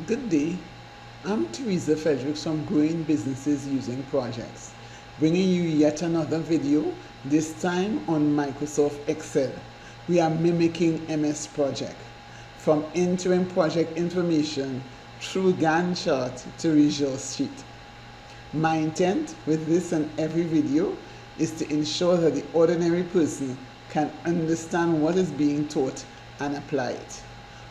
Good day. I'm Teresa Fredericks from Growing Businesses Using Projects, bringing you yet another video, this time on Microsoft Excel. We are mimicking MS Project, from interim project information through Gantt Chart to resource sheet. My intent with this and every video is to ensure that the ordinary person can understand what is being taught and apply it.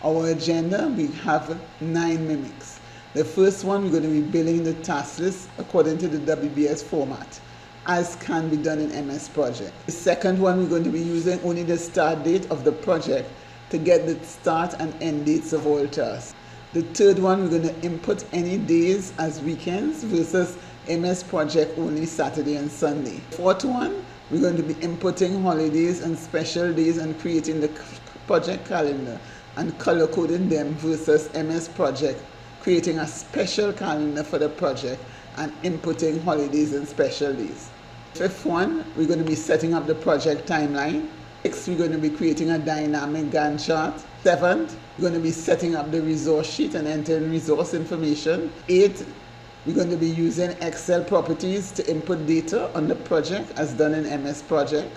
Our agenda, we have 9 mimics. The first one, we're going to be building the task list according to the WBS format, as can be done in MS Project. The second one, we're going to be using only the start date of the project to get the start and end dates of all tasks. The third one, we're going to input any days as weekends versus MS Project only Saturday and Sunday. Fourth one, we're going to be inputting holidays and special days and creating the project calendar and color coding them versus MS Project, creating a special calendar for the project and inputting holidays and special days. Fifth one, we're going to be setting up the project timeline. Sixth, we're going to be creating a dynamic Gantt chart. Seventh, we're going to be setting up the resource sheet and entering resource information. Eighth, we're going to be using Excel properties to input data on the project as done in MS Project.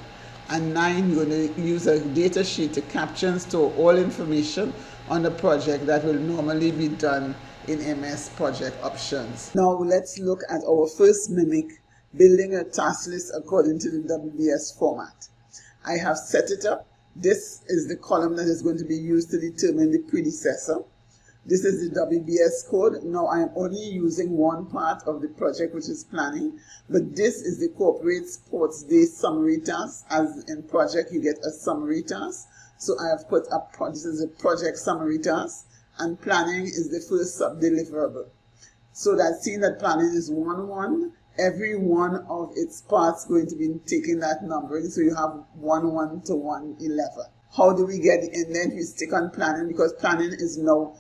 And 9, we're going to use a data sheet to capture and store all information on the project that will normally be done in MS Project options. Now let's look at our first mimic, building a task list according to the WBS format. I have set it up. This is the column that is going to be used to determine the predecessor. This is the WBS code. Now I am only using one part of the project, which is planning, but this is the corporate sports day summary task. As in project, you get a summary task. So I have put up, this is a project summary task, and planning is the first sub-deliverable. So that's seeing that planning is 1-1. Every one of its parts going to be taking that numbering. So you have 1-1 to 111. How do we get the indent? We stick on planning because planning is now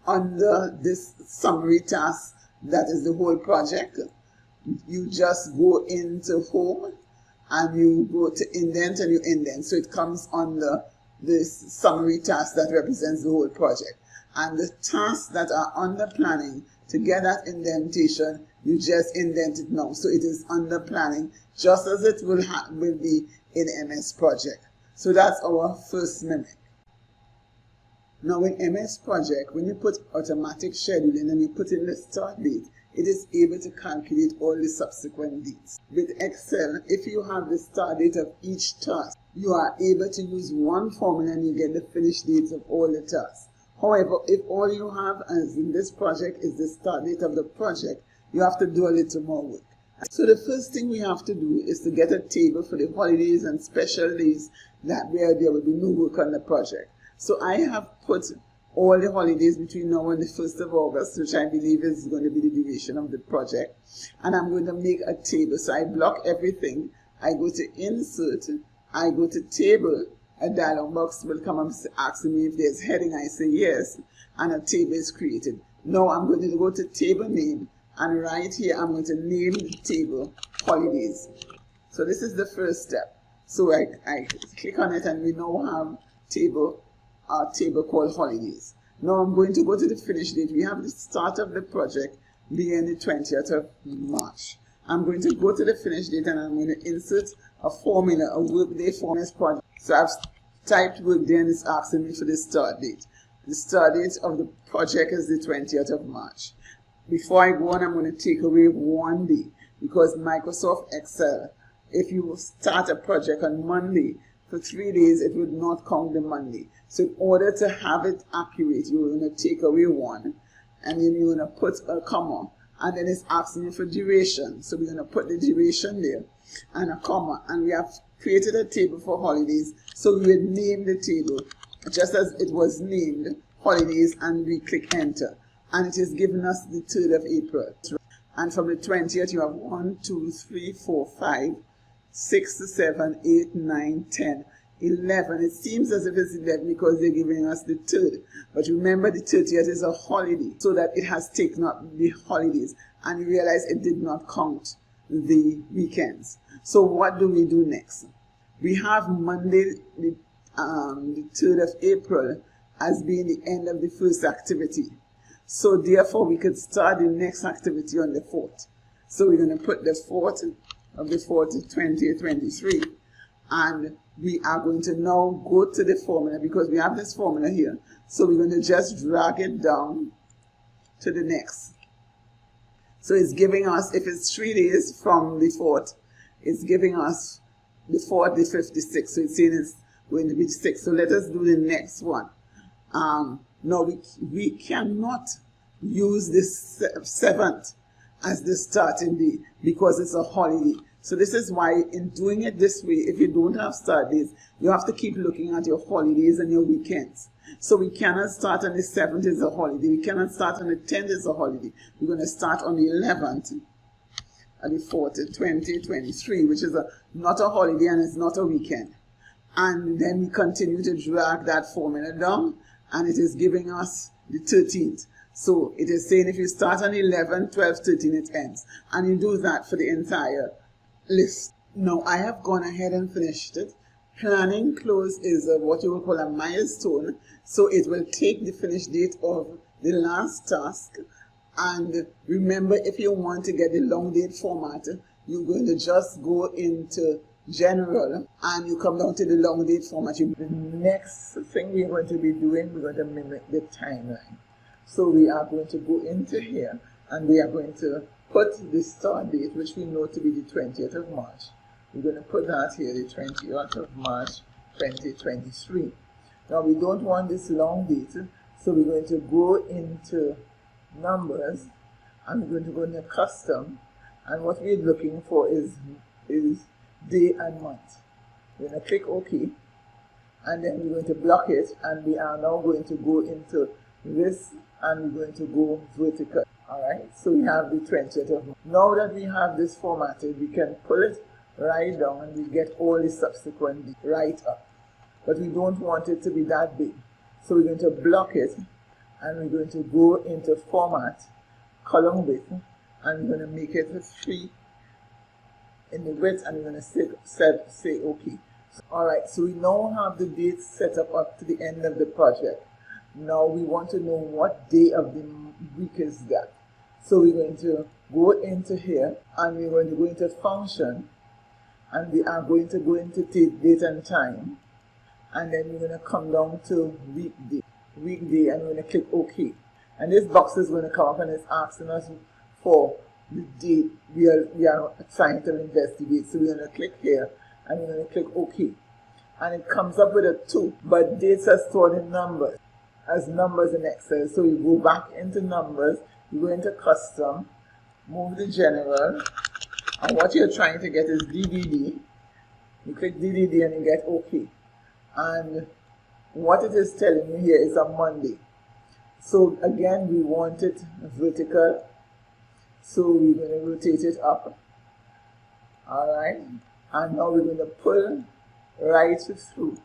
under this summary task that is the whole project. You just go into home and you go to indent and you indent. So it comes under this summary task that represents the whole project. And the tasks that are under planning, to get that indentation, you just indent it now. So it is under planning, just as it will be in MS Project. So that's our first mimic. Now in MS Project, when you put automatic scheduling and you put in the start date, it is able to calculate all the subsequent dates. With Excel, if you have the start date of each task, you are able to use one formula and you get the finish dates of all the tasks. However, if all you have, as in this project, is the start date of the project, you have to do a little more work. So the first thing we have to do is to get a table for the holidays and special days where there will be no work on the project. So I have put all the holidays between now and the 1st of August, which I believe is going to be the duration of the project. And I'm going to make a table. So I block everything. I go to Insert. I go to Table. A dialog box will come and ask me if there's heading. I say yes. And a table is created. Now I'm going to go to Table Name. And right here, I'm going to name the table Holidays. So this is the first step. So I click on it and we now have a table called Holidays. Now I'm going to go to the finish date. We have the start of the project being the 20th of March. I'm going to go to the finish date and I'm going to insert a formula, a workday formula. So I've typed workday and it's asking me for the start date. The start date of the project is the 20th of March. Before I go on, I'm going to take away one day because Microsoft Excel, if you start a project on Monday, for 3 days, it would not count the Monday. So in order to have it accurate, you're going to take away one, and then you're going to put a comma, and then it's asking you for duration. So we're going to put the duration there, and a comma, and we have created a table for holidays. So we would name the table just as it was named, holidays, and we click enter. And it is giving us the 3rd of April. And from the 20th, you have 1, 2, 3, 4, 5, 6, 7, 8, 9, 10, 11. It seems as if it's 11 because they're giving us the 3rd. But remember, the 30th is a holiday, so that it has taken up the holidays. And you realize it did not count the weekends. So what do we do next? We have Monday, the 3rd of April, as being the end of the first activity. So therefore we could start the next activity on the 4th. So we're going to put the 4th of the 4th to 2023, and we are going to now go to the formula because we have this formula here. So we're going to just drag it down to the next. So it's giving us, if it's 3 days from the 4th, it's giving us the 4th, the 5th, the 6th. So it's saying it's going to be 6. So let us do the next one. Now we cannot use this 7th as the starting day because it's a holiday. So this is why in doing it this way, if you don't have start days, you have to keep looking at your holidays and your weekends. So we cannot start on the 7th as a holiday. We cannot start on the 10th as a holiday. We're going to start on the 11th and the 4th, 2023, which is not a holiday and it's not a weekend. And then we continue to drag that formula down, and it is giving us the 13th. So it is saying if you start on 11, 12, 13, it ends. And you do that for the entire list. Now I have gone ahead and finished it. Planning close is what you will call a milestone. So it will take the finish date of the last task. And remember, if you want to get the long date format, you're going to just go into general and you come down to the long date format. The next thing we're going to be doing, we're going to mimic the timeline. So we are going to go into here and we are going to put the start date, which we know to be the 20th of March. We're going to put that here, the 20th of March 2023. Now we don't want this long date, so we're going to go into numbers and we're going to go into custom, and what we're looking for is day and month. We're going to click OK, and then we're going to block it, and we are now going to go into this and we're going to go vertical. Alright, so we have the 20th of March. Now that we have this formatted, we can pull it right down and we get all the subsequent days right up. But we don't want it to be that big. So we're going to block it and we're going to go into format, column width, and we're going to make it 3 in the width, and we're going to say OK. Alright, so we now have the dates set up to the end of the project. Now we want to know what day of the week is that. So we're going to go into here and we're going to go into function, and we are going to go into date and time, and then we're going to come down to weekday, and we're going to click OK. And this box is going to come up and it's asking us for the date we are trying to investigate. So we're going to click here and we're going to click OK. And it comes up with a 2, but dates are stored in numbers, as numbers in Excel. So you go back into numbers, you go into custom, move to general, and what you're trying to get is DDD. You click DDD and you get OK. And what it is telling me here is a Monday. So again, we want it vertical. So we're going to rotate it up. Alright. And now we're going to pull right through.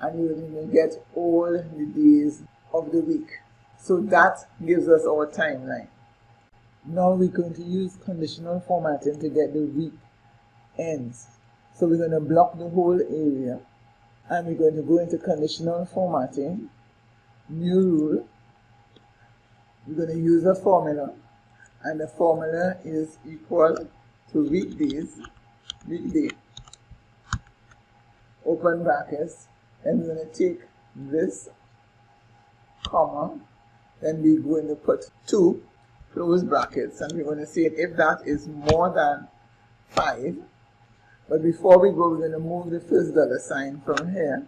And you're going to get all the days of the week. So that gives us our timeline. Now we're going to use conditional formatting to get the week ends. So we're going to block the whole area, and we're going to go into conditional formatting, new rule. We're going to use a formula, and the formula is equal to weekday, open brackets, and we're going to take this comma, then we're going to put 2 close brackets, and we're going to see if that is more than 5. But before we go, we're going to move the first $sign from here,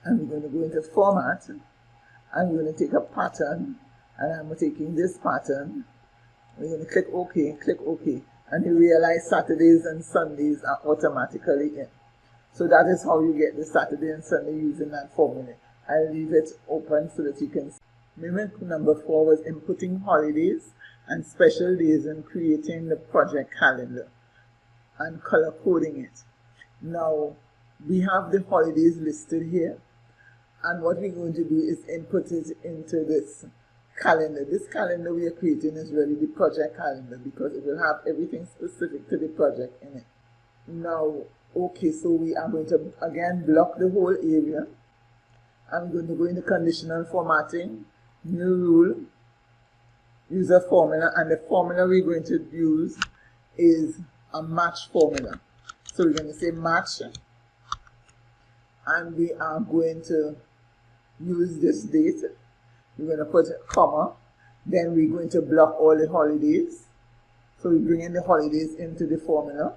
and we're going to go into format, and we're going to take a pattern, and I'm taking this pattern. We're going to click OK, and you realize Saturdays and Sundays are automatically in. So that is how you get the Saturday and Sunday using that formula. I'll leave it open so that you can see. Mimic number 4 was inputting holidays and special days and creating the project calendar and color coding it. Now we have the holidays listed here, and what we're going to do is input it into this calendar. This calendar we are creating is really the project calendar because it will have everything specific to the project in it. Now, okay, so we are going to again block the whole area. I'm going to go into conditional formatting, new rule, use a formula, and the formula we're going to use is a match formula. So we're going to say match, and we are going to use this date. We're going to put a comma, then we're going to block all the holidays. So we bring in the holidays into the formula,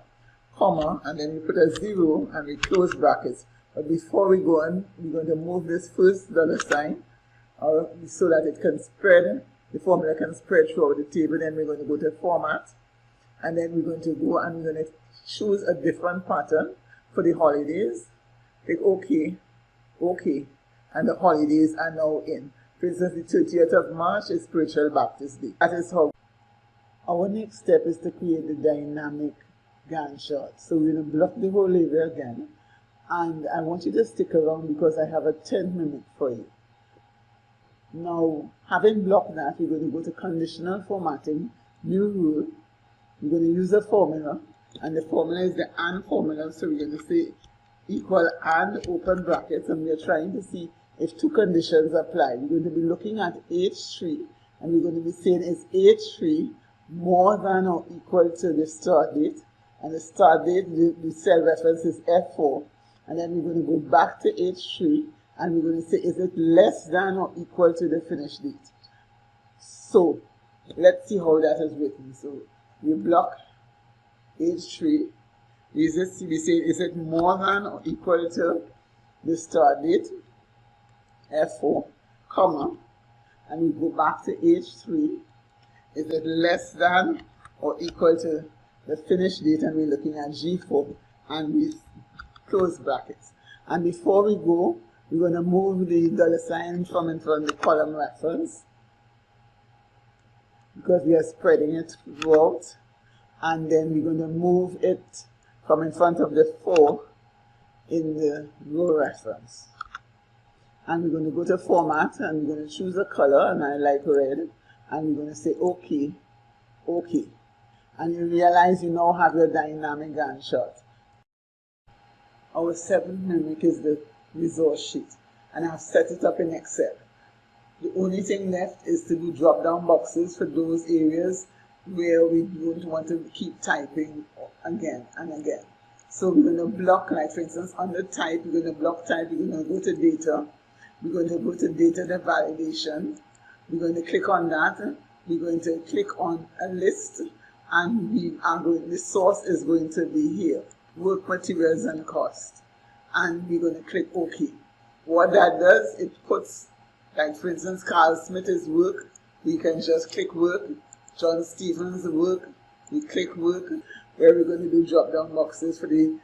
comma, and then we put a 0 and we close brackets. But before we go on, we're going to move this first $sign so that it can spread, the formula can spread throughout the table. Then we're going to go to format, and then we're going to go and we're going to choose a different pattern for the holidays. Click OK, OK, and the holidays are now in. For instance, the 30th of March is Spiritual Baptist Day. That is how. Our next step is to create the dynamic Gantt chart. So we're going to block the whole area again. And I want you to stick around because I have a 10-minute for you. Now, having blocked that, we're going to go to conditional formatting, new rule. We're going to use a formula, and the formula is the AND formula. So we're going to say equal AND open brackets, and we're trying to see if two conditions apply. We're going to be looking at H3, and we're going to be saying is H3 more than or equal to the start date, and the start date, the cell reference is F4, and then we're going to go back to H3, and we're going to say is it less than or equal to the finish date. So let's see how that is written. So we block H3, we say is it more than or equal to the start date, F4, comma, and we go back to H3, is it less than or equal to the finish date, and we're looking at G4, and we close brackets. And before we go, we're going to move the $sign from in front of the column reference because we are spreading it throughout, and then we're going to move it from in front of the 4 in the row reference. And we're going to go to format, and we're going to choose a color, and I like red, and we're going to say OK, OK. And you realize you now have your dynamic Gantt chart. Our 7th mimic is the resource sheet, and I've set it up in Excel. The only thing left is to do drop-down boxes for those areas where we don't want to keep typing again and again. So we're going to block, like for instance, under type, we're going to block type, we're going to go to data, we're going to go to data the validation, we're going to click on that, we're going to click on a list, and the source is going to be here, work materials and cost, and we're going to click OK. What that does, it puts, like for instance, Carl Smith's work, we can just click work, John Stevens' work, we click work, where we're going to do drop down boxes for the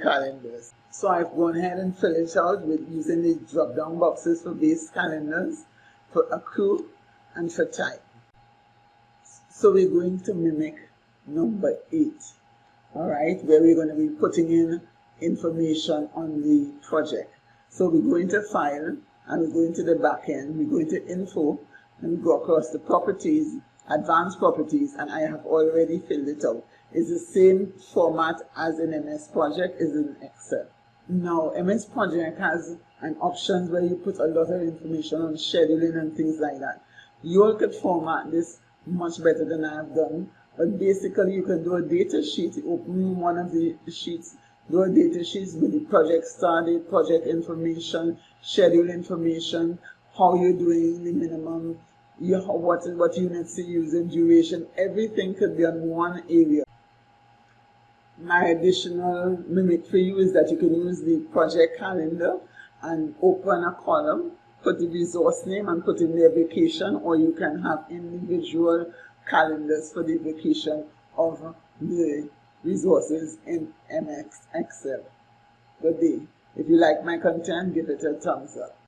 calendars. So I've gone ahead and filled it out with using the drop down boxes for base calendars, for accrue, and for type. So we're going to mimic number 8, all right, where we're going to be putting in information on the project. So we go into file, and we go into the back end, we go into info, and we go across the properties, advanced properties, and I have already filled it out. It's the same format as in MS Project is in Excel. Now, MS Project has an option where you put a lot of information on scheduling and things like that. You all could format this much better than I have done, but basically you can do a data sheet, open one of the sheets, do a data sheet with the project start date, project information, schedule information, how you're doing the minimum, what units you're using, duration, everything could be on one area. My additional mimic for you is that you can use the project calendar and open a column, put the resource name and put in their vacation, or you can have individual calendars for the vacation of the resources in MS Excel. Good day. If you like my content, give it a thumbs up.